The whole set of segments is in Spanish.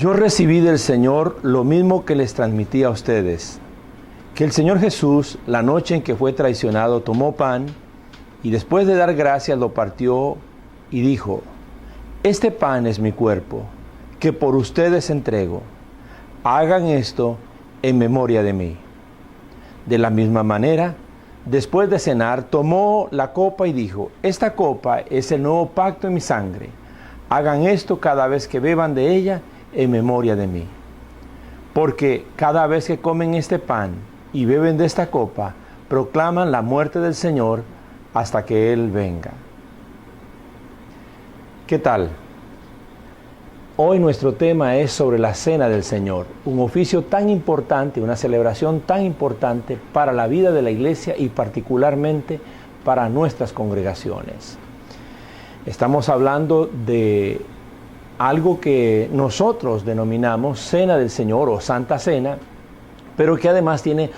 Yo recibí del Señor lo mismo que les transmití a ustedes, que el Señor Jesús, la noche en que fue traicionado, tomó pan y después de dar gracias lo partió y dijo: este pan es mi cuerpo, que por ustedes entrego. Hagan esto en memoria de mí. De la misma manera, después de cenar, tomó la copa y dijo: esta copa es el nuevo pacto en mi sangre. Hagan esto cada vez que beban de ella en memoria de mí. Porque cada vez que comen este pan y beben de esta copa, proclaman la muerte del Señor hasta que Él venga. ¿Qué tal? Hoy nuestro tema es sobre la Cena del Señor, un oficio tan importante, una celebración tan importante para la vida de la iglesia y particularmente para nuestras congregaciones. Estamos hablando de algo que nosotros denominamos Cena del Señor o Santa Cena, pero que además tiene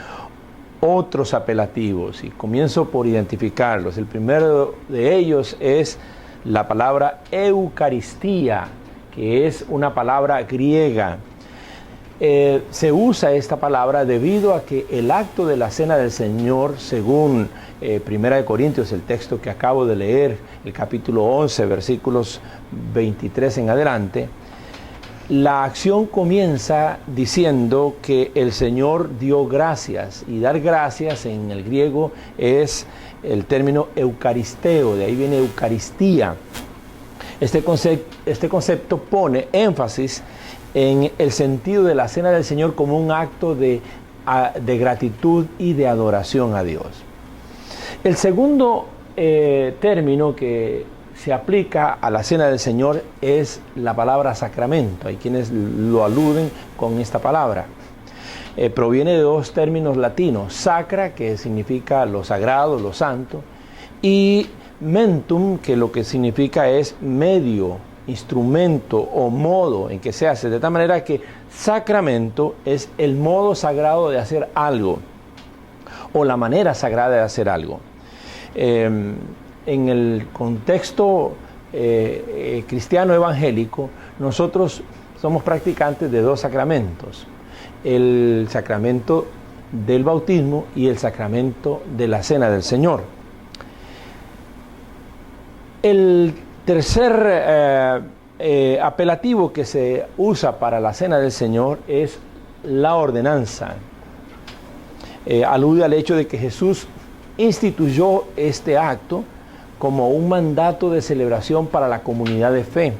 otros apelativos, y comienzo por identificarlos. El primero de ellos es la palabra Eucaristía, que es una palabra griega. Se usa esta palabra debido a que el acto de la Cena del Señor, según 1 Corintios, el texto que acabo de leer, el capítulo 11, versículos 23 en adelante, la acción comienza diciendo que el Señor dio gracias, y dar gracias en el griego es el término eucaristeo, de ahí viene Eucaristía. Este concepto pone énfasis en el sentido de la Cena del Señor como un acto de gratitud y de adoración a Dios. El segundo término que se aplica a la Cena del Señor es la palabra sacramento. Hay quienes lo aluden con esta palabra. Proviene de dos términos latinos: sacra, que significa lo sagrado, lo santo, y mentum, que lo que significa es medio, instrumento o modo en que se hace, de tal manera que sacramento es el modo sagrado de hacer algo o la manera sagrada de hacer algo. En el contexto cristiano evangélico, nosotros somos practicantes de dos sacramentos: el sacramento del bautismo y el sacramento de la Cena del Señor. El tercer apelativo que se usa para la Cena del Señor es la ordenanza. Alude al hecho de que Jesús instituyó este acto como un mandato de celebración para la comunidad de fe.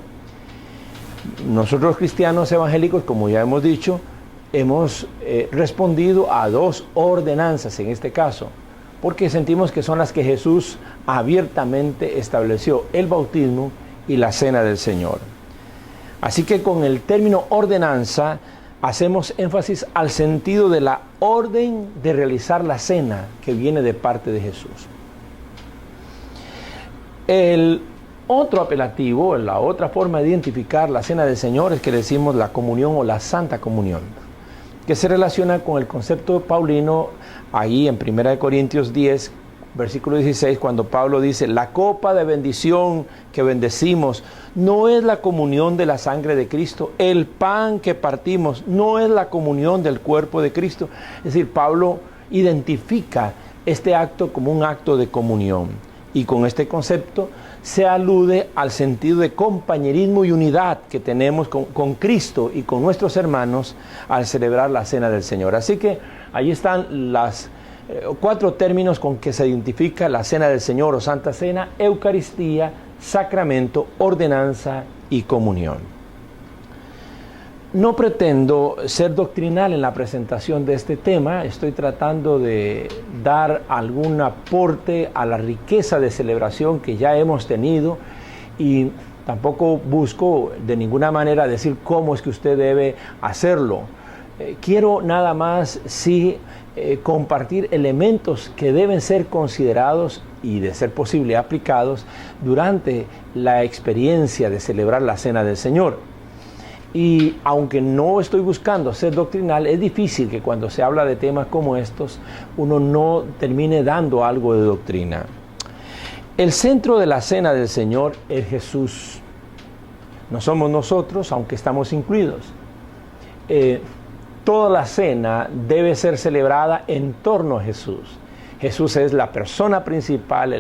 Nosotros los cristianos evangélicos, como ya hemos dicho, hemos respondido a dos ordenanzas en este caso, porque sentimos que son las que Jesús abiertamente estableció: el bautismo y la Cena del Señor. Así que con el término ordenanza hacemos énfasis al sentido de la orden de realizar la cena que viene de parte de Jesús. El otro apelativo, la otra forma de identificar la Cena del Señor es que decimos la comunión o la Santa Comunión, que se relaciona con el concepto paulino ahí en 1 Corintios 10, versículo 16, cuando Pablo dice: la copa de bendición que bendecimos no es la comunión de la sangre de Cristo, el pan que partimos no es la comunión del cuerpo de Cristo. Es decir, Pablo identifica este acto como un acto de comunión, y con este concepto se alude al sentido de compañerismo y unidad que tenemos con Cristo y con nuestros hermanos al celebrar la Cena del Señor. Así que ahí están las cuatro términos con que se identifica la Cena del Señor o Santa Cena: Eucaristía, sacramento, ordenanza y comunión. No pretendo ser doctrinal en la presentación de este tema. Estoy tratando de dar algún aporte a la riqueza de celebración que ya hemos tenido, y tampoco busco de ninguna manera decir cómo es que usted debe hacerlo. Quiero nada más compartir elementos que deben ser considerados y, de ser posible, aplicados durante la experiencia de celebrar la Cena del Señor. Y aunque no estoy buscando ser doctrinal, es difícil que cuando se habla de temas como estos uno no termine dando algo de doctrina. El centro de la Cena del Señor es Jesús. No somos nosotros, aunque estamos incluidos. toda la cena debe ser celebrada en torno a Jesús. Jesús es la persona principal,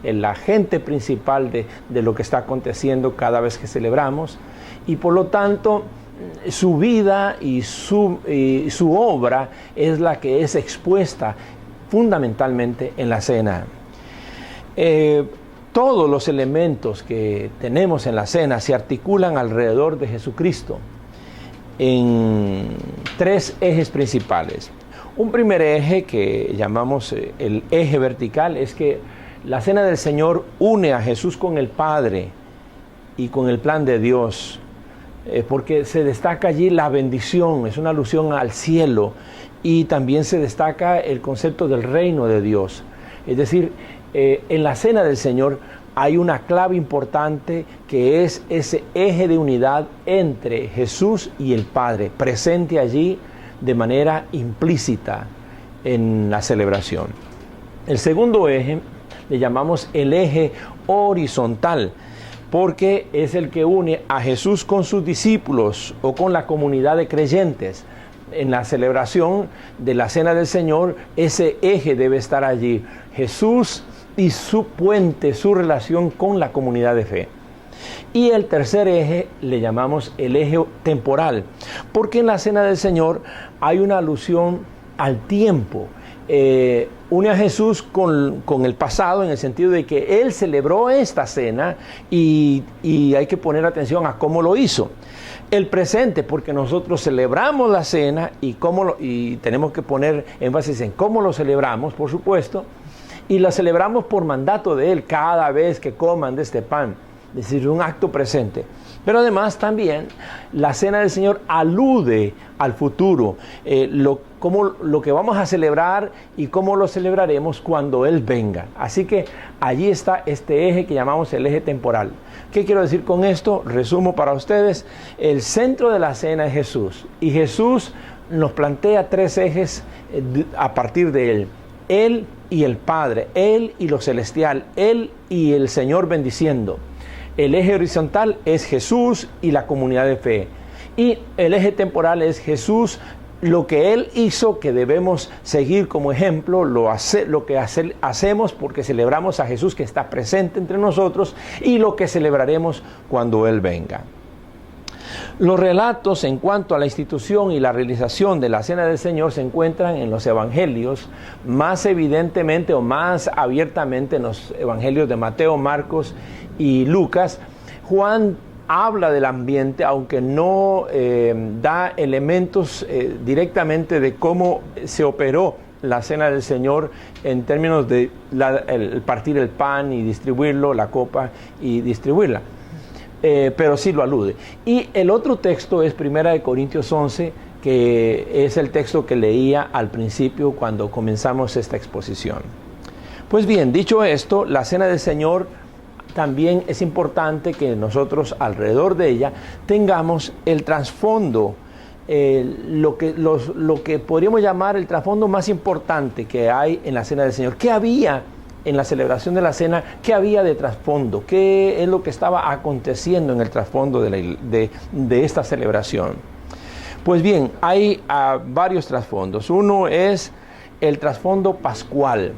el agente principal de lo que está aconteciendo cada vez que celebramos, y por lo tanto su vida y su obra es la que es expuesta fundamentalmente en la cena. Todos los elementos que tenemos en la cena se articulan alrededor de Jesucristo en tres ejes principales. Un primer eje que llamamos el eje vertical es que la cena del Señor une a Jesús con el Padre y con el plan de Dios, porque se destaca allí la bendición, es una alusión al cielo, y también se destaca el concepto del reino de Dios. Es decir, en la cena del Señor hay una clave importante que es ese eje de unidad entre Jesús y el Padre, presente allí de manera implícita en la celebración. El segundo eje le llamamos el eje horizontal, porque es el que une a Jesús con sus discípulos o con la comunidad de creyentes. En la celebración de la Cena del Señor, ese eje debe estar allí, Jesús y su puente, su relación con la comunidad de fe. Y el tercer eje le llamamos el eje temporal, porque en la Cena del Señor hay una alusión al tiempo. Une a Jesús con el pasado, en el sentido de que Él celebró esta cena y hay que poner atención a cómo lo hizo. El presente, porque nosotros celebramos la cena y tenemos que poner énfasis en cómo lo celebramos, por supuesto, y la celebramos por mandato de Él cada vez que coman de este pan. Es decir, un acto presente. Pero además también la Cena del Señor alude al futuro, lo que vamos a celebrar y cómo lo celebraremos cuando Él venga. Así que allí está este eje que llamamos el eje temporal. ¿Qué quiero decir con esto? Resumo para ustedes. El centro de la cena es Jesús, y Jesús nos plantea tres ejes a partir de Él. Él y el Padre, Él y lo celestial, Él y el Señor bendiciendo. El eje horizontal es Jesús y la comunidad de fe. Y el eje temporal es Jesús, lo que Él hizo, que debemos seguir como ejemplo, lo que hacemos porque celebramos a Jesús que está presente entre nosotros, y lo que celebraremos cuando Él venga. Los relatos en cuanto a la institución y la realización de la Cena del Señor se encuentran en los evangelios, más evidentemente o más abiertamente en los evangelios de Mateo, Marcos y Lucas. Juan habla del ambiente, aunque no da elementos directamente de cómo se operó la Cena del Señor en términos de el partir el pan y distribuirlo, la copa y distribuirla. Pero sí lo alude. Y el otro texto es 1 Corintios 11, que es el texto que leía al principio cuando comenzamos esta exposición. Pues bien, dicho esto, la Cena del Señor también es importante que nosotros alrededor de ella tengamos el trasfondo, lo que podríamos llamar el trasfondo más importante que hay en la Cena del Señor. ¿Qué había en la celebración de la cena? ¿Qué había de trasfondo? ¿Qué es lo que estaba aconteciendo en el trasfondo de esta celebración? Pues bien, hay varios trasfondos. Uno es el trasfondo pascual.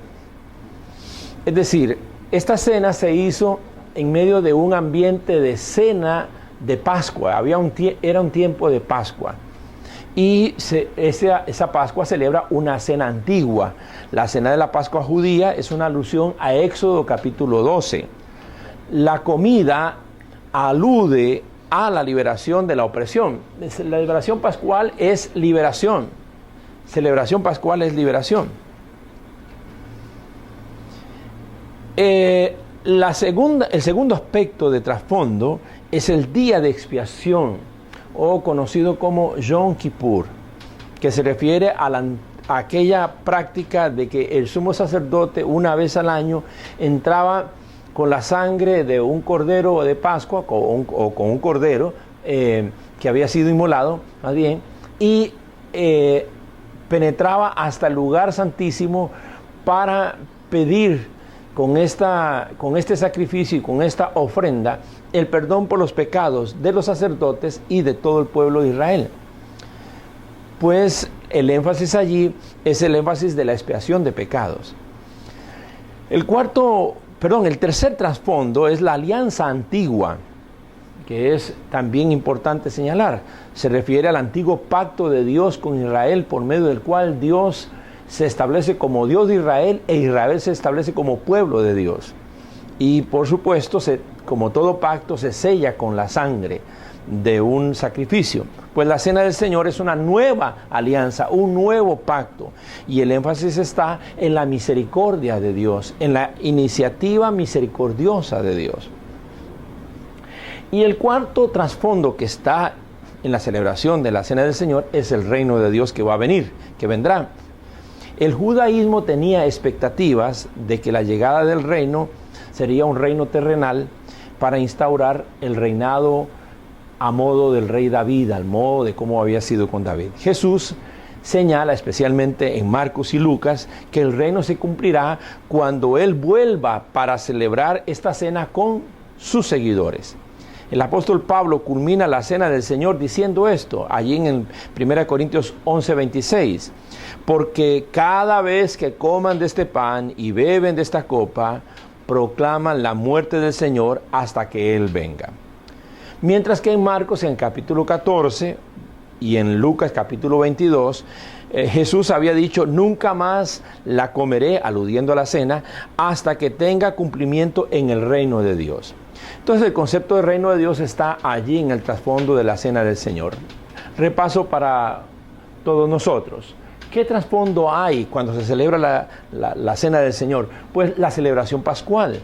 Es decir, esta cena se hizo en medio de un ambiente de cena de Pascua. Era un tiempo de Pascua. Y esa Pascua celebra una cena antigua. La cena de la Pascua judía es una alusión a Éxodo capítulo 12. La comida alude a la liberación de la opresión. La liberación pascual es liberación. Celebración pascual es liberación. El segundo aspecto de trasfondo es el día de expiación, o conocido como Yom Kippur, que se refiere a aquella práctica de que el sumo sacerdote una vez al año entraba con la sangre de un cordero de Pascua o con un cordero que había sido inmolado, más bien, y penetraba hasta el lugar santísimo para pedir con este sacrificio y con esta ofrenda el perdón por los pecados de los sacerdotes y de todo el pueblo de Israel. pues el énfasis allí es el énfasis de la expiación de pecados. El tercer trasfondo es la alianza antigua, que es también importante señalar. Se refiere al antiguo pacto de Dios con Israel, por medio del cual Dios se establece como Dios de Israel e Israel se establece como pueblo de Dios. Y por supuesto, como todo pacto, se sella con la sangre de un sacrificio. Pues la cena del Señor es una nueva alianza, un nuevo pacto. Y el énfasis está en la misericordia de Dios, en la iniciativa misericordiosa de Dios. Y el cuarto trasfondo que está en la celebración de la cena del Señor es el reino de Dios que va a venir, que vendrá. El judaísmo tenía expectativas de que la llegada del reino sería un reino terrenal para instaurar el reinado a modo del rey David, al modo de cómo había sido con David. Jesús señala, especialmente en Marcos y Lucas, que el reino se cumplirá cuando Él vuelva para celebrar esta cena con sus seguidores. El apóstol Pablo culmina la cena del Señor diciendo esto, allí en 1 Corintios 11:26, porque cada vez que coman de este pan y beben de esta copa, proclaman la muerte del Señor hasta que Él venga. Mientras que en Marcos, en capítulo 14, y en Lucas, capítulo 22, Jesús había dicho, nunca más la comeré, aludiendo a la cena, hasta que tenga cumplimiento en el reino de Dios. Entonces el concepto de reino de Dios está allí en el trasfondo de la cena del Señor. Repaso para todos nosotros. ¿Qué trasfondo hay cuando se celebra la cena del Señor? Pues la celebración pascual,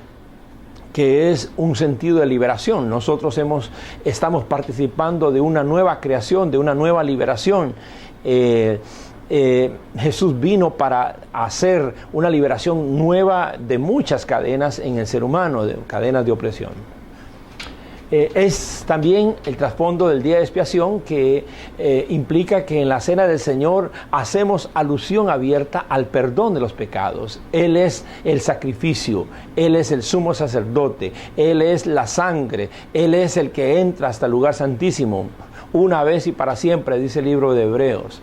que es un sentido de liberación. Nosotros estamos participando de una nueva creación, de una nueva liberación. Jesús vino para hacer una liberación nueva de muchas cadenas en el ser humano, de cadenas de opresión. Es también el trasfondo del día de expiación que implica que en la cena del Señor hacemos alusión abierta al perdón de los pecados. Él es el sacrificio, Él es el sumo sacerdote, Él es la sangre, Él es el que entra hasta el lugar santísimo, una vez y para siempre, dice el libro de Hebreos.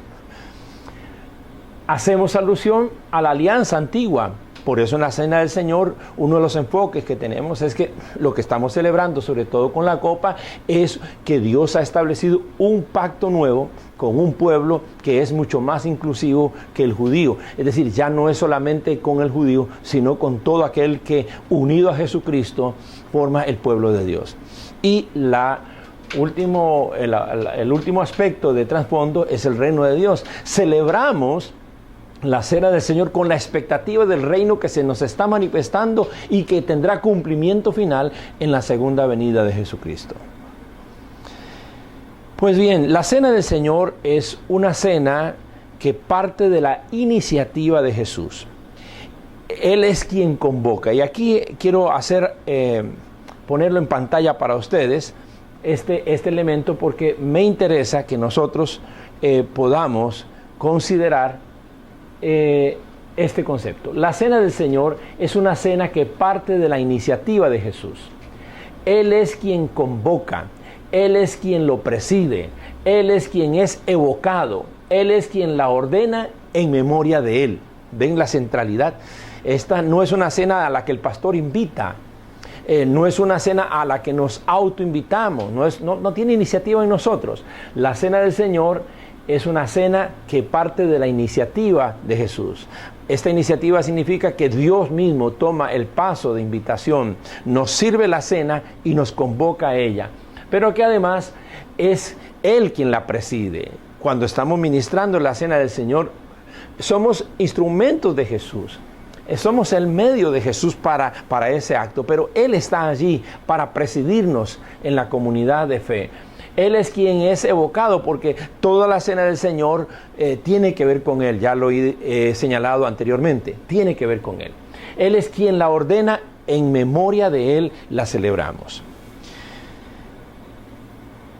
Hacemos alusión a la alianza antigua. Por eso en la cena del Señor, uno de los enfoques que tenemos es que lo que estamos celebrando, sobre todo con la copa, es que Dios ha establecido un pacto nuevo con un pueblo que es mucho más inclusivo que el judío. Es decir, ya no es solamente con el judío, sino con todo aquel que, unido a Jesucristo, forma el pueblo de Dios. Y el último aspecto de trasfondo es el reino de Dios. Celebramos la cena del Señor con la expectativa del reino que se nos está manifestando y que tendrá cumplimiento final en la segunda venida de Jesucristo. Pues bien, la cena del Señor es una cena que parte de la iniciativa de Jesús. Él es quien convoca. Y aquí quiero ponerlo en pantalla para ustedes, este elemento, porque me interesa que nosotros podamos considerar este concepto. La cena del Señor es una cena que parte de la iniciativa de Jesús. Él es quien convoca, Él es quien lo preside, Él es quien es evocado, Él es quien la ordena en memoria de Él. ¿Ven la centralidad? Esta no es una cena a la que el pastor invita, no es una cena a la que nos autoinvitamos, no tiene iniciativa en nosotros. La cena del Señor es una cena que parte de la iniciativa de Jesús. Esta iniciativa significa que Dios mismo toma el paso de invitación, nos sirve la cena y nos convoca a ella, pero que además es Él quien la preside. Cuando estamos ministrando la cena del Señor, somos instrumentos de Jesús. Somos el medio de Jesús para ese acto, pero Él está allí para presidirnos en la comunidad de fe. Él es quien es evocado porque toda la cena del Señor tiene que ver con Él. Ya lo he señalado anteriormente, tiene que ver con Él. Él es quien la ordena, en memoria de Él la celebramos.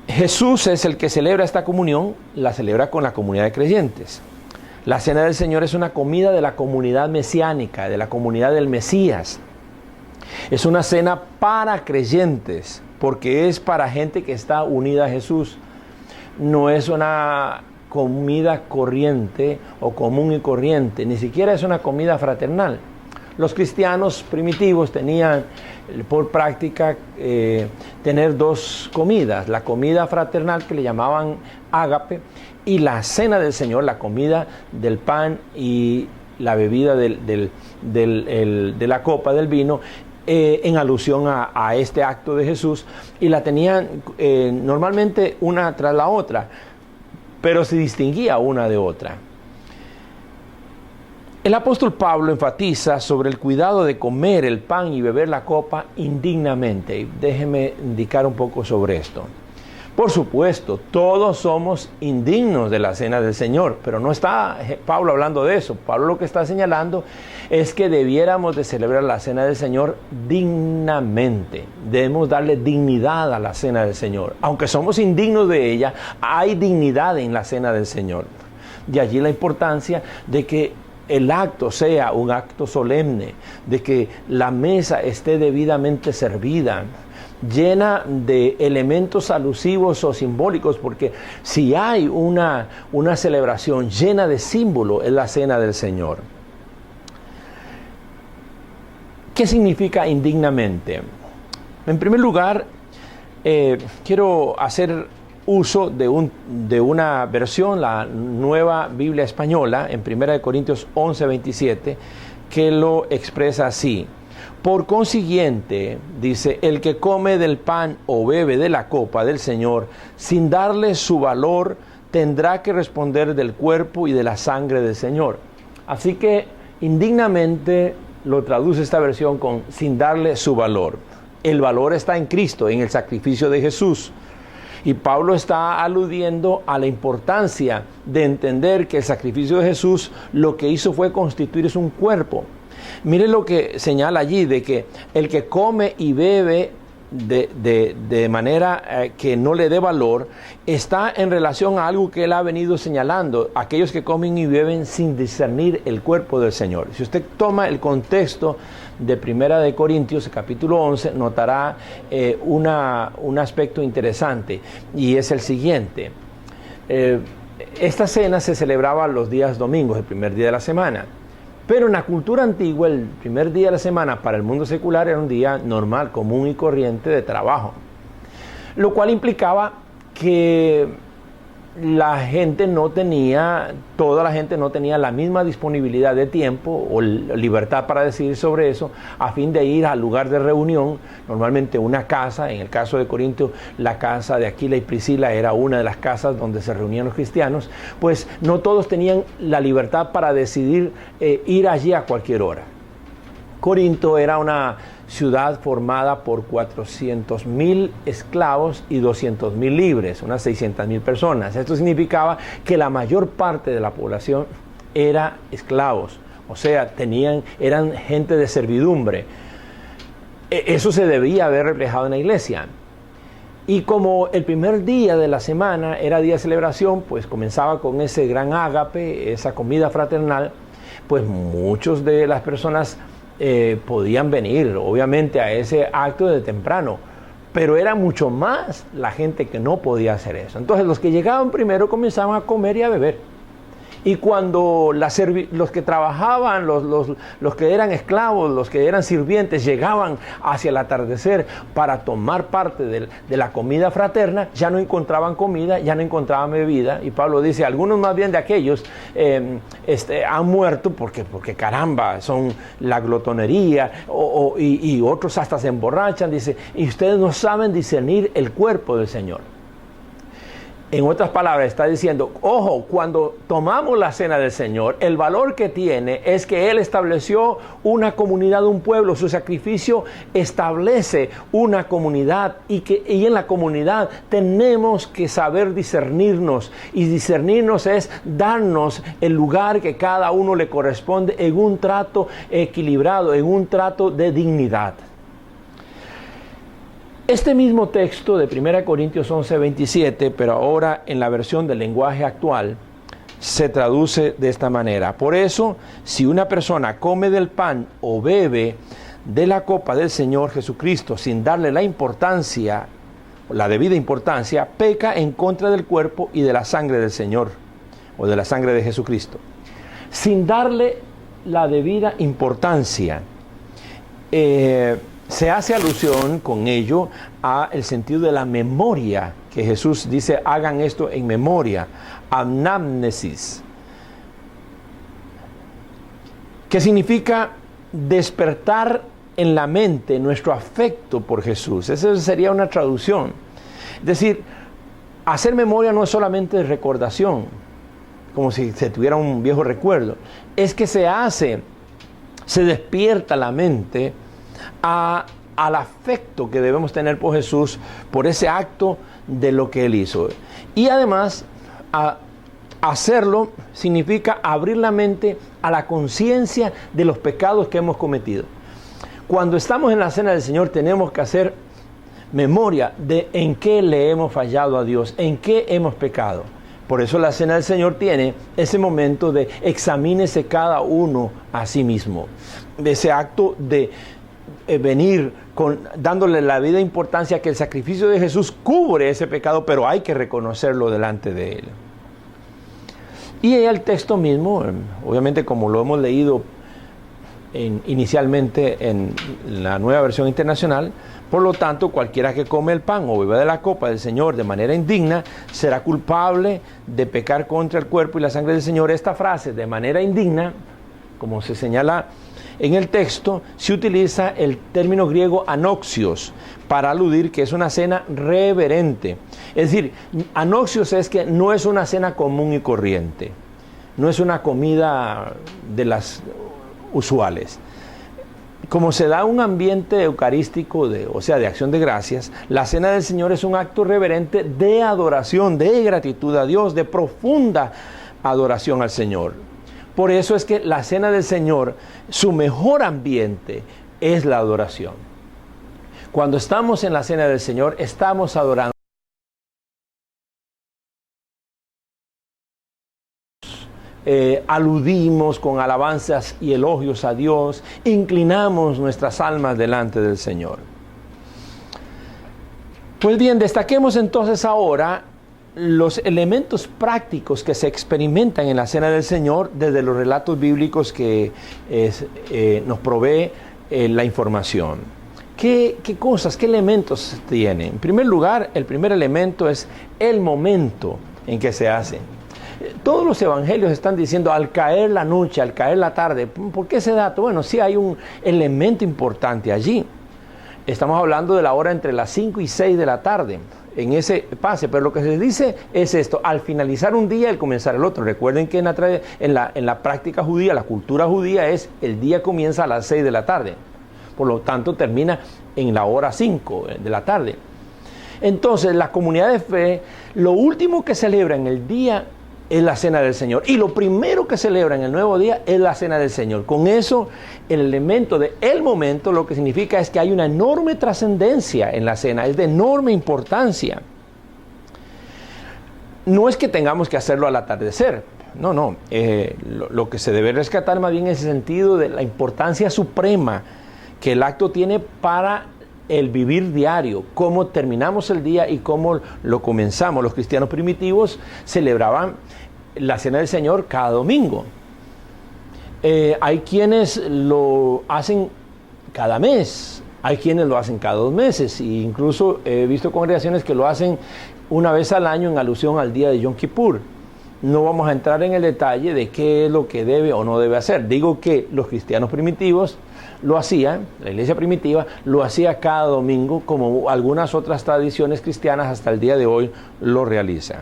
Jesús es el que celebra esta comunión, la celebra con la comunidad de creyentes. La cena del Señor es una comida de la comunidad mesiánica, de la comunidad del Mesías. Es una cena para creyentes, porque es para gente que está unida a Jesús. No es una comida corriente o común y corriente, ni siquiera es una comida fraternal. Los cristianos primitivos tenían por práctica tener dos comidas, la comida fraternal que le llamaban ágape y la cena del Señor, la comida del pan y la bebida de la copa del vino, en alusión a este acto de Jesús, y la tenían normalmente una tras la otra, pero se distinguía una de otra. El apóstol Pablo enfatiza sobre el cuidado de comer el pan y beber la copa indignamente. Y déjeme indicar un poco sobre esto. Por supuesto, todos somos indignos de la cena del Señor, pero no está Pablo hablando de eso. Pablo lo que está señalando es que debiéramos de celebrar la cena del Señor dignamente. Debemos darle dignidad a la cena del Señor. Aunque somos indignos de ella, hay dignidad en la cena del Señor. De allí la importancia de que el acto sea un acto solemne, de que la mesa esté debidamente servida, llena de elementos alusivos o simbólicos, porque si hay una celebración llena de símbolo, es la cena del Señor. ¿Qué significa indignamente? En primer lugar, quiero hacer uso de una versión, la Nueva Biblia Española, en 1 Corintios 11:27, que lo expresa así. Por consiguiente, dice, el que come del pan o bebe de la copa del Señor, sin darle su valor, tendrá que responder del cuerpo y de la sangre del Señor. Así que indignamente lo traduce esta versión con sin darle su valor. El valor está en Cristo, en el sacrificio de Jesús. Y Pablo está aludiendo a la importancia de entender que el sacrificio de Jesús lo que hizo fue constituir un cuerpo. Mire lo que señala allí, de que el que come y bebe de manera que no le dé valor, está en relación a algo que él ha venido señalando, aquellos que comen y beben sin discernir el cuerpo del Señor. Si usted toma el contexto de 1 Corintios, capítulo 11, notará un aspecto interesante, y es el siguiente. Esta cena se celebraba los días domingos, el primer día de la semana. Pero en la cultura antigua, el primer día de la semana para el mundo secular era un día normal, común y corriente de trabajo. Lo cual implicaba que toda la gente no tenía la misma disponibilidad de tiempo o libertad para decidir sobre eso, a fin de ir al lugar de reunión, normalmente una casa. En el caso de Corinto, la casa de Aquila y Priscila era una de las casas donde se reunían los cristianos. Pues no todos tenían la libertad para decidir ir allí a cualquier hora. Corinto era una ciudad formada por 400,000 esclavos y 200,000 libres, unas 600,000 personas. Esto significaba que la mayor parte de la población era esclavos, o sea, eran gente de servidumbre. Eso se debía haber reflejado en la iglesia. Y como el primer día de la semana era día de celebración, pues comenzaba con ese gran ágape, esa comida fraternal, pues muchos de las personas podían venir, obviamente, a ese acto de temprano, pero era mucho más la gente que no podía hacer eso. Entonces los que llegaban primero comenzaban a comer y a beber. Y cuando los que trabajaban, los que eran esclavos, los que eran sirvientes, llegaban hacia el atardecer para tomar parte de la comida fraterna, ya no encontraban comida, ya no encontraban bebida. Y Pablo dice, algunos más bien de aquellos han muerto porque caramba, son la glotonería, y otros hasta se emborrachan, dice, y ustedes no saben discernir el cuerpo del Señor. En otras palabras, está diciendo, ojo, cuando tomamos la cena del Señor, el valor que tiene es que Él estableció una comunidad, un pueblo. Su sacrificio establece una comunidad, y en la comunidad tenemos que saber discernirnos. Y discernirnos es darnos el lugar que cada uno le corresponde en un trato equilibrado, en un trato de dignidad. Este mismo texto de 1 Corintios 11:27, pero ahora en la versión del lenguaje actual, se traduce de esta manera. Por eso, si una persona come del pan o bebe de la copa del Señor Jesucristo sin darle la debida importancia, peca en contra del cuerpo y de la sangre del Señor. o de la sangre de Jesucristo, sin darle la debida importancia. Se hace alusión con ello al sentido de la memoria, que Jesús dice, hagan esto en memoria, anamnesis, que significa despertar en la mente nuestro afecto por Jesús. Esa sería una traducción. Es decir, hacer memoria no es solamente recordación, como si se tuviera un viejo recuerdo, es que se despierta la mente al afecto que debemos tener por Jesús, por ese acto de lo que Él hizo. Y además, hacerlo significa abrir la mente a la conciencia de los pecados que hemos cometido. Cuando estamos en la cena del Señor, tenemos que hacer memoria de en qué le hemos fallado a Dios, en qué hemos pecado. Por eso la cena del Señor tiene ese momento de examínese cada uno a sí mismo. De ese acto de venir dándole la vida importancia que el sacrificio de Jesús cubre ese pecado, pero hay que reconocerlo delante de Él. Y el texto mismo, obviamente como lo hemos leído inicialmente en la Nueva Versión Internacional, por lo tanto, cualquiera que come el pan o beba de la copa del Señor de manera indigna será culpable de pecar contra el cuerpo y la sangre del Señor. Esta frase, de manera indigna, como se señala en el texto, se utiliza el término griego anoxios para aludir que es una cena reverente. Es decir, anoxios es que no es una cena común y corriente, no es una comida de las usuales. Como se da un ambiente eucarístico, de acción de gracias, la cena del Señor es un acto reverente de adoración, de gratitud a Dios, de profunda adoración al Señor. Por eso es que la cena del Señor, su mejor ambiente es la adoración. Cuando estamos en la cena del Señor, estamos adorando. Aludimos con alabanzas y elogios a Dios, inclinamos nuestras almas delante del Señor. Pues bien, destaquemos entonces ahora los elementos prácticos que se experimentan en la cena del Señor desde los relatos bíblicos que nos provee la información. ¿Qué cosas, qué elementos tiene? En primer lugar, el primer elemento es el momento en que se hace. Todos los evangelios están diciendo al caer la noche, al caer la tarde. ¿Por qué ese dato? Bueno, sí hay un elemento importante allí. Estamos hablando de la hora entre las 5 y 6 de la tarde, en ese pase, pero lo que se dice es esto: al finalizar un día, el comenzar el otro. Recuerden que en la práctica judía, la cultura judía es el día comienza a las 6 de la tarde, por lo tanto termina en la hora 5 de la tarde. Entonces, la comunidad de fe, lo último que celebra en el día es la cena del Señor, y lo primero que celebra en el nuevo día es la cena del Señor. Con eso, el elemento de el momento, lo que significa es que hay una enorme trascendencia en la cena, es de enorme importancia. No es que tengamos que hacerlo al atardecer, no, lo que se debe rescatar más bien es el sentido de la importancia suprema que el acto tiene para el vivir diario, cómo terminamos el día y cómo lo comenzamos. Los cristianos primitivos celebraban la cena del Señor cada domingo. Hay quienes lo hacen cada mes, hay quienes lo hacen cada 2 meses, e incluso he visto congregaciones que lo hacen una vez al año en alusión al día de Yom Kippur. No vamos a entrar en el detalle de qué es lo que debe o no debe hacer. Digo que los cristianos primitivos lo hacían, la iglesia primitiva lo hacía cada domingo, como algunas otras tradiciones cristianas hasta el día de hoy lo realizan.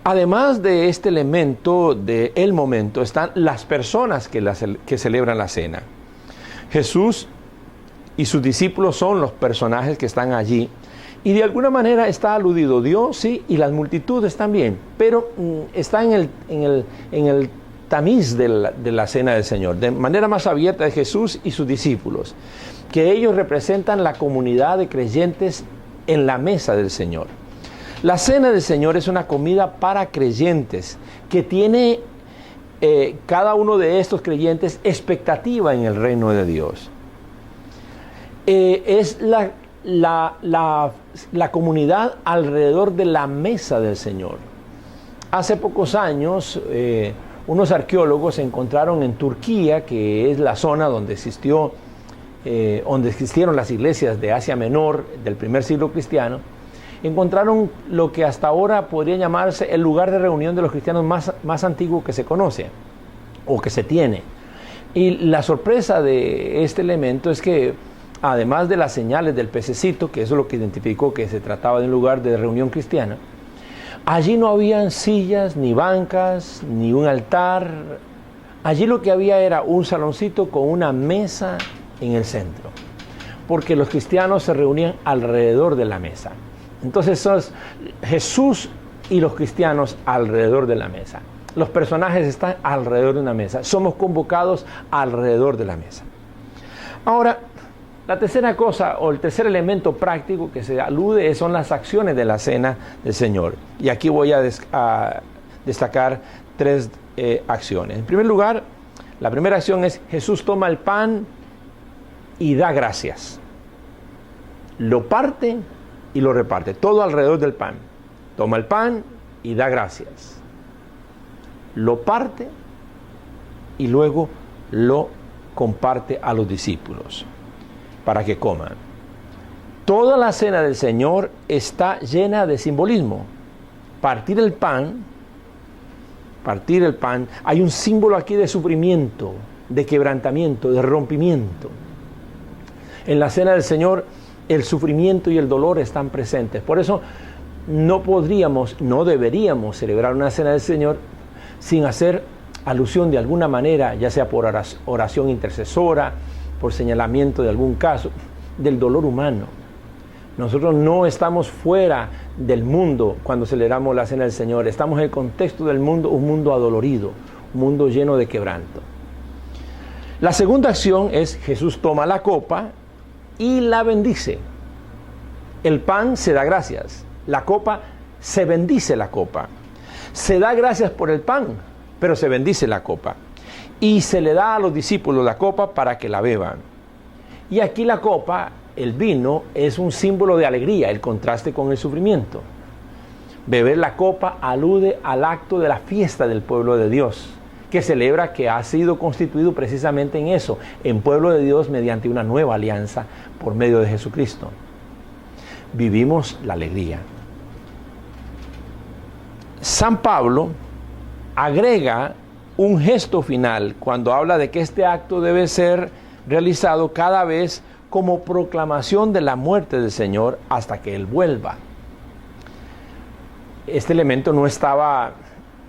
Además de este elemento del momento, están las personas que celebran la cena. Jesús y sus discípulos son los personajes que están allí, y de alguna manera está aludido Dios, sí, y las multitudes también, pero está en el tamiz de la cena del Señor, de manera más abierta, de Jesús y sus discípulos, que ellos representan la comunidad de creyentes en la mesa del Señor. La cena del Señor es una comida para creyentes que tiene cada uno de estos creyentes expectativa en el reino de Dios. Es la comunidad alrededor de la mesa del Señor. Hace pocos años, unos arqueólogos encontraron en Turquía, que es la zona donde existieron las iglesias de Asia Menor del primer siglo cristiano, encontraron lo que hasta ahora podría llamarse el lugar de reunión de los cristianos más antiguo que se conoce o que se tiene. Y la sorpresa de este elemento es que, además de las señales del pececito, que eso es lo que identificó que se trataba de un lugar de reunión cristiana, allí no habían sillas, ni bancas, ni un altar. Allí lo que había era un saloncito con una mesa en el centro, porque los cristianos se reunían alrededor de la mesa. Entonces Jesús y los cristianos alrededor de la mesa. Los personajes están alrededor de una mesa. Somos convocados alrededor de la mesa. Ahora, la tercera cosa o el tercer elemento práctico que se alude son las acciones de la cena del Señor. Y aquí voy a destacar tres acciones. En primer lugar, la primera acción es Jesús toma el pan y da gracias. Lo parte y lo reparte, todo alrededor del pan. Toma el pan y da gracias. Lo parte y luego lo comparte a los discípulos para que coman. Toda la cena del Señor está llena de simbolismo. Partir el pan, hay un símbolo aquí de sufrimiento, de quebrantamiento, de rompimiento. En la cena del Señor, el sufrimiento y el dolor están presentes. Por eso no deberíamos celebrar una cena del Señor sin hacer alusión de alguna manera, ya sea por oración intercesora, por señalamiento de algún caso, del dolor humano. Nosotros no estamos fuera del mundo cuando celebramos la cena del Señor. Estamos en el contexto del mundo, un mundo adolorido, un mundo lleno de quebranto. La segunda acción es Jesús toma la copa y la bendice. El pan se da gracias. La copa, se bendice la copa. Se da gracias por el pan, pero se bendice la copa. Y se le da a los discípulos la copa para que la beban. Y aquí la copa, el vino, es un símbolo de alegría, el contraste con el sufrimiento. Beber la copa alude al acto de la fiesta del pueblo de Dios, que celebra que ha sido constituido precisamente en eso, en pueblo de Dios mediante una nueva alianza por medio de Jesucristo. Vivimos la alegría. San Pablo agrega un gesto final cuando habla de que este acto debe ser realizado cada vez como proclamación de la muerte del Señor hasta que Él vuelva. Este elemento no estaba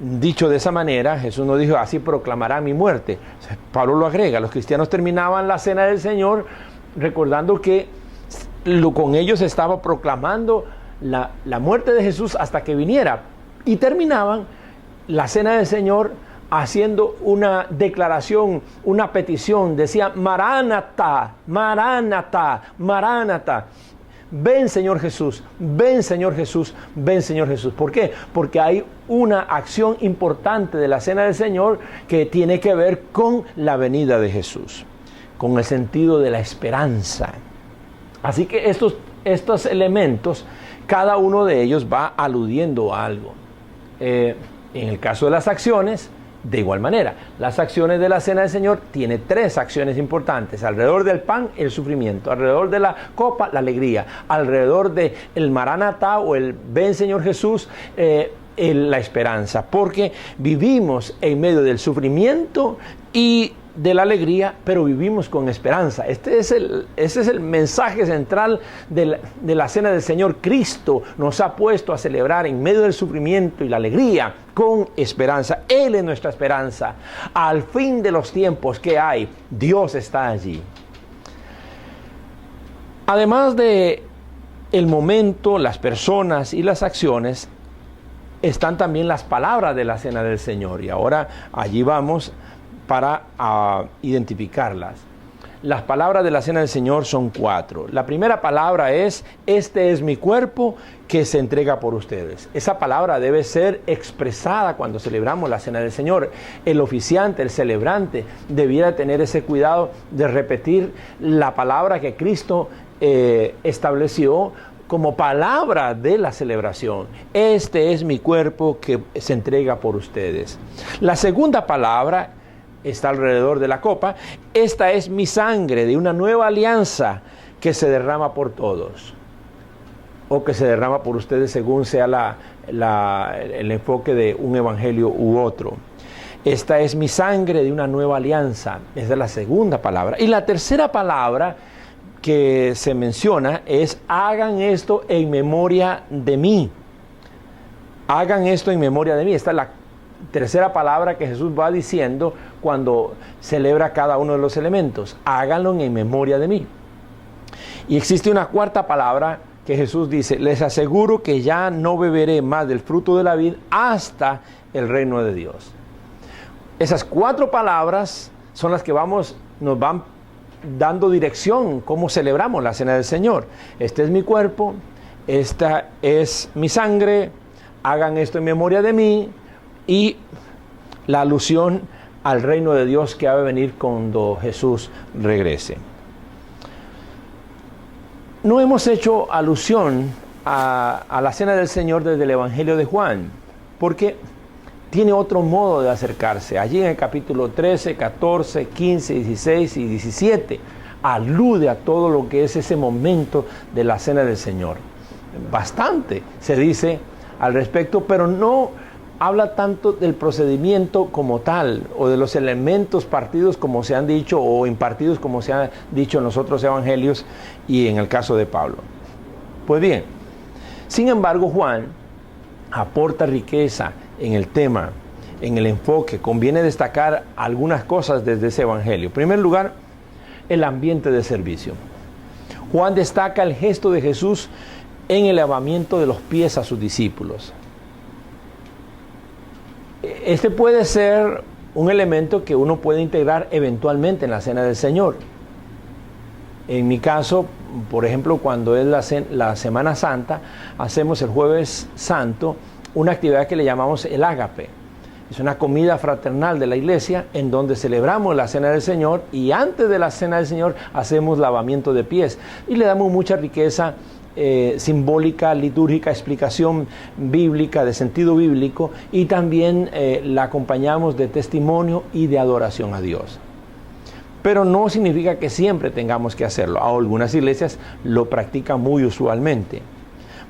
dicho de esa manera. Jesús no dijo, así proclamará mi muerte. Pablo lo agrega. Los cristianos terminaban la cena del Señor recordando que con ellos estaba proclamando la muerte de Jesús hasta que viniera. Y terminaban la cena del Señor haciendo una declaración, una petición. Decía, Maránata, Maránata, Maránata. Ven Señor Jesús, ven Señor Jesús, ven Señor Jesús. ¿Por qué? Porque hay una acción importante de la cena del Señor que tiene que ver con la venida de Jesús, con el sentido de la esperanza. Así que estos elementos, cada uno de ellos va aludiendo a algo. En el caso de las acciones, de igual manera, las acciones de la cena del Señor tiene tres acciones importantes. Alrededor del pan, el sufrimiento. Alrededor de la copa, la alegría. Alrededor del Maranatá o el ven Señor Jesús, la esperanza. Porque vivimos en medio del sufrimiento y de la alegría, pero vivimos con esperanza. Ese es el mensaje central de la cena del Señor. Cristo nos ha puesto a celebrar en medio del sufrimiento y la alegría con esperanza. Él es nuestra esperanza. Al fin de los tiempos que hay, Dios está allí. Además de el momento, las personas y las acciones, están también las palabras de la cena del Señor. Y ahora allí vamos para identificarlas. Las palabras de la cena del Señor son 4. La primera palabra es, este es mi cuerpo que se entrega por ustedes. Esa palabra debe ser expresada cuando celebramos la cena del Señor. El oficiante, el celebrante, debiera tener ese cuidado de repetir la palabra que Cristo estableció como palabra de la celebración. Este es mi cuerpo que se entrega por ustedes. La segunda palabra está alrededor de la copa. Esta es mi sangre de una nueva alianza que se derrama por todos, o que se derrama por ustedes según sea el enfoque de un evangelio u otro. Esta es mi sangre de una nueva alianza. Esa es la segunda palabra. Y la tercera palabra que se menciona es: hagan esto en memoria de mí. Hagan esto en memoria de mí. Esta es la tercera palabra que Jesús va diciendo cuando celebra cada uno de los elementos. Háganlo en memoria de mí. Y existe una cuarta palabra que Jesús dice: les aseguro que ya no beberé más del fruto de la vid hasta el reino de Dios. Esas cuatro palabras son las que nos van dando dirección cómo celebramos la cena del Señor. Este es mi cuerpo, esta es mi sangre, hagan esto en memoria de mí, y la alusión al reino de Dios que ha de venir cuando Jesús regrese. No hemos hecho alusión a la cena del Señor desde el Evangelio de Juan, porque tiene otro modo de acercarse. Allí en el capítulo 13, 14, 15, 16 y 17 alude a todo lo que es ese momento de la cena del Señor. Bastante se dice al respecto, pero no habla tanto del procedimiento como tal, o de los elementos partidos como se han dicho, o impartidos como se ha dicho en los otros evangelios y en el caso de Pablo. Pues bien, sin embargo, Juan aporta riqueza en el tema, en el enfoque. Conviene destacar algunas cosas desde ese evangelio. En primer lugar, el ambiente de servicio. Juan destaca el gesto de Jesús en el lavamiento de los pies a sus discípulos. Este puede ser un elemento que uno puede integrar eventualmente en la cena del Señor. En mi caso, por ejemplo, cuando es la Semana Santa, hacemos el Jueves Santo una actividad que le llamamos el ágape. Es una comida fraternal de la iglesia en donde celebramos la cena del Señor, y antes de la cena del Señor hacemos lavamiento de pies y le damos mucha riqueza simbólica, litúrgica, explicación bíblica, de sentido bíblico, y también la acompañamos de testimonio y de adoración a Dios. Pero no significa que siempre tengamos que hacerlo. Algunas iglesias lo practican muy usualmente.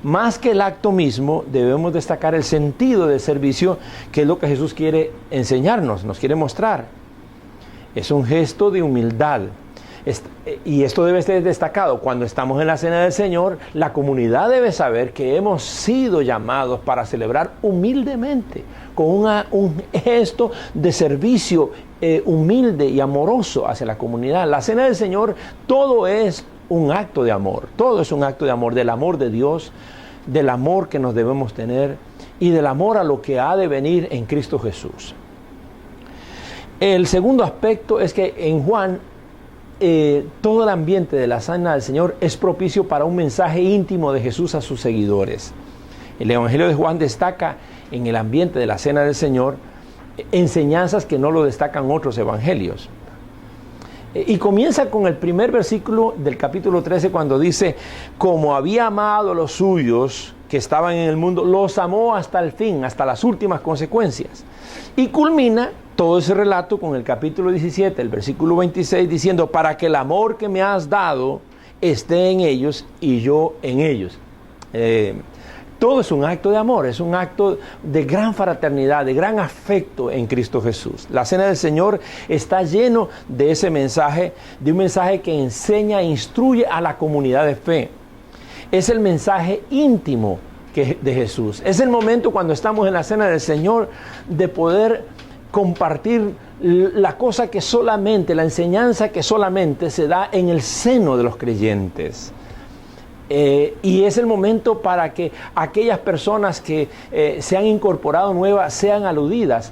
Más que el acto mismo, debemos destacar el sentido del servicio, que es lo que Jesús quiere enseñarnos, nos quiere mostrar. Es un gesto de humildad. Y esto debe ser destacado. Cuando estamos en la cena del Señor, la comunidad debe saber que hemos sido llamados para celebrar humildemente, con un gesto de servicio humilde y amoroso hacia la comunidad. La cena del Señor, todo es un acto de amor. Todo es un acto de amor, del amor de Dios, del amor que nos debemos tener y del amor a lo que ha de venir en Cristo Jesús. El segundo aspecto es que en Juan todo el ambiente de la cena del Señor es propicio para un mensaje íntimo de Jesús a sus seguidores. El Evangelio de Juan destaca en el ambiente de la cena del Señor enseñanzas que no lo destacan otros evangelios. Y comienza con el primer versículo del capítulo 13, cuando dice: como había amado a los suyos que estaban en el mundo, los amó hasta el fin, hasta las últimas consecuencias. Y culmina todo ese relato con el capítulo 17, el versículo 26, diciendo: para que el amor que me has dado esté en ellos y yo en ellos. Todo es un acto de amor, es un acto de gran fraternidad, de gran afecto en Cristo Jesús. La cena del Señor está lleno de ese mensaje, de un mensaje que enseña e instruye a la comunidad de fe. Es el mensaje íntimo de Jesús. Es el momento, cuando estamos en la cena del Señor, de poder compartir la cosa que solamente, la enseñanza que solamente se da en el seno de los creyentes. Y es el momento para que aquellas personas que se han incorporado nuevas sean aludidas.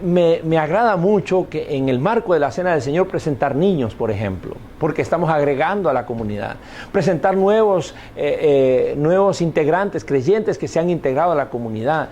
me agrada mucho que en el marco de la Cena del Señor presentar niños, por ejemplo, porque estamos agregando a la comunidad. Presentar nuevos integrantes, creyentes que se han integrado a la comunidad.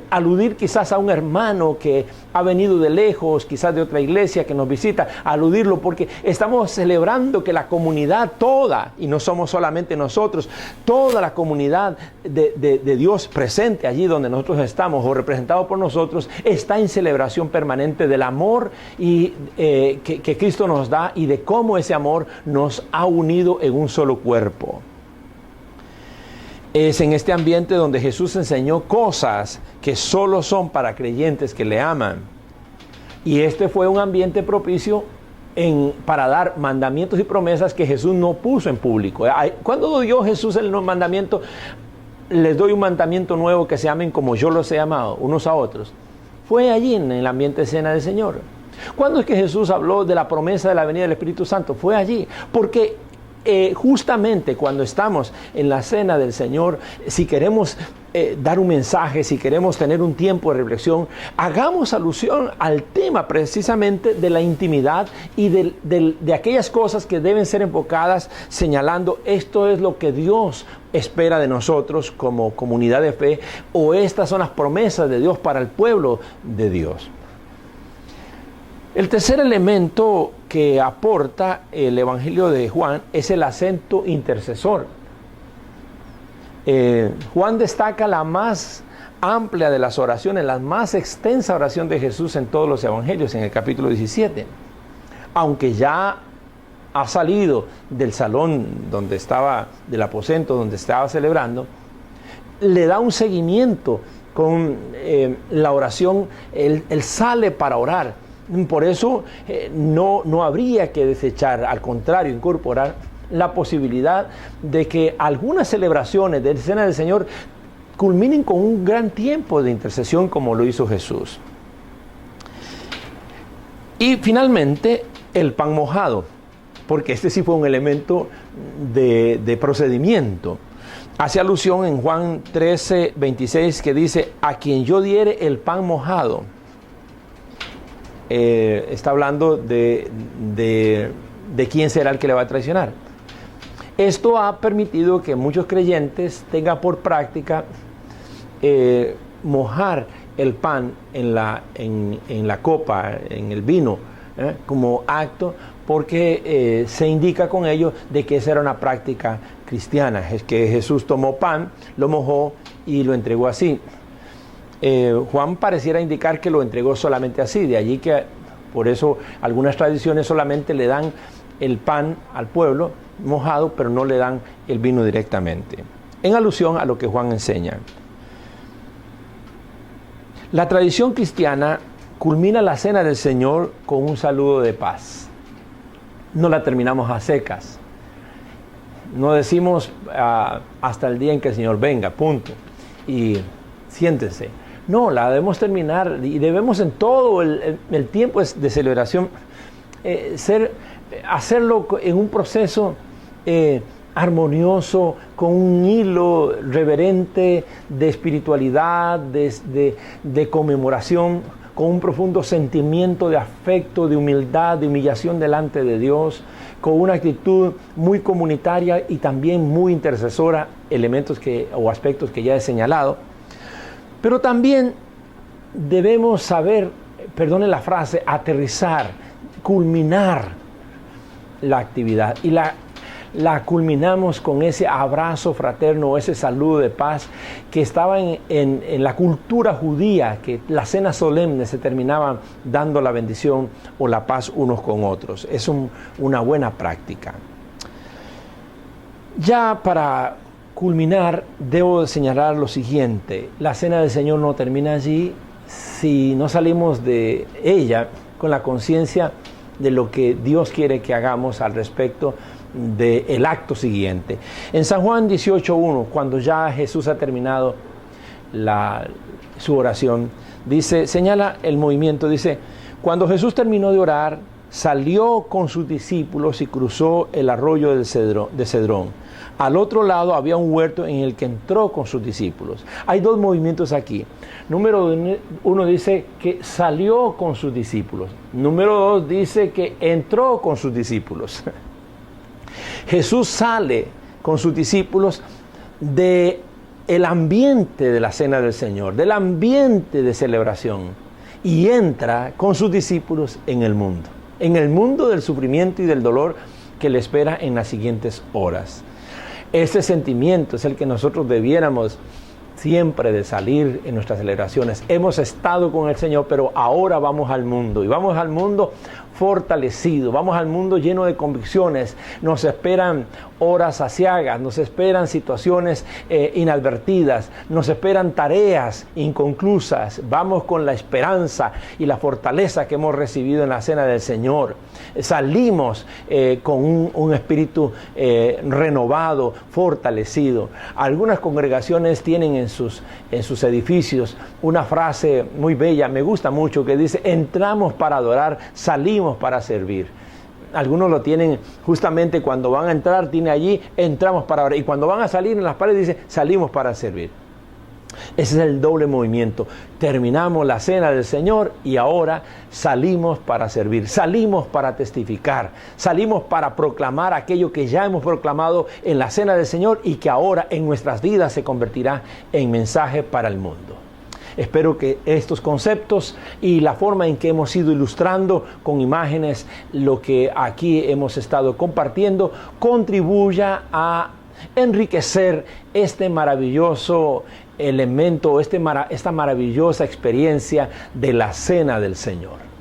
Aludir quizás a un hermano que ha venido de lejos, quizás de otra iglesia que nos visita, aludirlo porque estamos celebrando que la comunidad toda, y no somos solamente nosotros, toda la comunidad de Dios presente allí donde nosotros estamos o representado por nosotros, está en celebración permanente del amor que Cristo nos da y de cómo ese amor nos ha unido en un solo cuerpo. Es en este ambiente donde Jesús enseñó cosas que solo son para creyentes que le aman. Y este fue un ambiente propicio para dar mandamientos y promesas que Jesús no puso en público. ¿Cuándo dio Jesús el mandamiento? Les doy un mandamiento nuevo, que se amen como yo los he amado, unos a otros. Fue allí en el ambiente de Cena del Señor. ¿Cuándo es que Jesús habló de la promesa de la venida del Espíritu Santo? Fue allí, porque justamente cuando estamos en la Cena del Señor, si queremos dar un mensaje, si queremos tener un tiempo de reflexión, hagamos alusión al tema precisamente de la intimidad y de aquellas cosas que deben ser enfocadas señalando esto es lo que Dios espera de nosotros como comunidad de fe, o estas son las promesas de Dios para el pueblo de Dios. El tercer elemento que aporta el Evangelio de Juan es el acento intercesor. Juan destaca la más amplia de las oraciones, la más extensa oración de Jesús en todos los evangelios, en el capítulo 17. Aunque ya ha salido del salón donde estaba, del aposento donde estaba celebrando, le da un seguimiento con la oración. Él sale para orar. Por eso no habría que desechar, al contrario, incorporar la posibilidad de que algunas celebraciones de Cena del Señor culminen con un gran tiempo de intercesión como lo hizo Jesús. Y finalmente, el pan mojado, porque este sí fue un elemento de procedimiento. Hace alusión en Juan 13, 26, que dice: a quien yo diere el pan mojado. Está hablando de quién será el que le va a traicionar. Esto ha permitido que muchos creyentes tengan por práctica mojar el pan en la copa, en el vino, como acto, porque se indica con ello de que esa era una práctica cristiana. Es que Jesús tomó pan, lo mojó y lo entregó así. Juan pareciera indicar que lo entregó solamente así, de allí que por eso algunas tradiciones solamente le dan el pan al pueblo mojado, pero no le dan el vino directamente, en alusión a lo que Juan enseña. La tradición cristiana culmina la Cena del Señor con un saludo de paz. No la terminamos a secas. No decimos hasta el día en que el Señor venga, punto, y siéntense. No, la debemos terminar y debemos en todo el tiempo de celebración hacerlo en un proceso armonioso, con un hilo reverente de espiritualidad, de conmemoración, con un profundo sentimiento de afecto, de humildad, de humillación delante de Dios, con una actitud muy comunitaria y también muy intercesora, elementos o aspectos que ya he señalado. Pero también debemos saber, perdone la frase, aterrizar, culminar la actividad. Y la culminamos con ese abrazo fraterno, ese saludo de paz que estaba en la cultura judía, que las cenas solemnes se terminaban dando la bendición o la paz unos con otros. Es una buena práctica. Ya para culminar, debo señalar lo siguiente: la Cena del Señor no termina allí si no salimos de ella con la conciencia de lo que Dios quiere que hagamos al respecto del acto siguiente. En San Juan 18:1, cuando ya Jesús ha terminado su oración, dice, señala el movimiento, dice: cuando Jesús terminó de orar, salió con sus discípulos y cruzó el arroyo de Cedrón. Al otro lado había un huerto en el que entró con sus discípulos. Hay dos movimientos aquí. Número uno dice que salió con sus discípulos. Número dos dice que entró con sus discípulos. Jesús sale con sus discípulos del ambiente de la cena del Señor, del ambiente de celebración, y entra con sus discípulos en el mundo del sufrimiento y del dolor que le espera en las siguientes horas. Ese sentimiento es el que nosotros debiéramos siempre de salir en nuestras celebraciones. Hemos estado con el Señor, pero ahora vamos al mundo, y vamos al mundo fortalecido, vamos al mundo lleno de convicciones. Nos esperan horas aciagas, nos esperan situaciones inadvertidas, nos esperan tareas inconclusas. Vamos con la esperanza y la fortaleza que hemos recibido en la cena del Señor. Salimos con un espíritu renovado, fortalecido. Algunas congregaciones tienen en sus edificios una frase muy bella, me gusta mucho, que dice: entramos para adorar, salimos para servir. Algunos lo tienen justamente cuando van a entrar, tiene allí: entramos para orar, y cuando van a salir en las paredes dice: salimos para servir. Ese es el doble movimiento. Terminamos la cena del Señor y ahora salimos para servir, salimos para testificar, salimos para proclamar aquello que ya hemos proclamado en la cena del Señor y que ahora en nuestras vidas se convertirá en mensaje para el mundo. Espero que estos conceptos y la forma en que hemos ido ilustrando con imágenes lo que aquí hemos estado compartiendo contribuya a enriquecer este maravilloso elemento, esta maravillosa experiencia de la cena del Señor.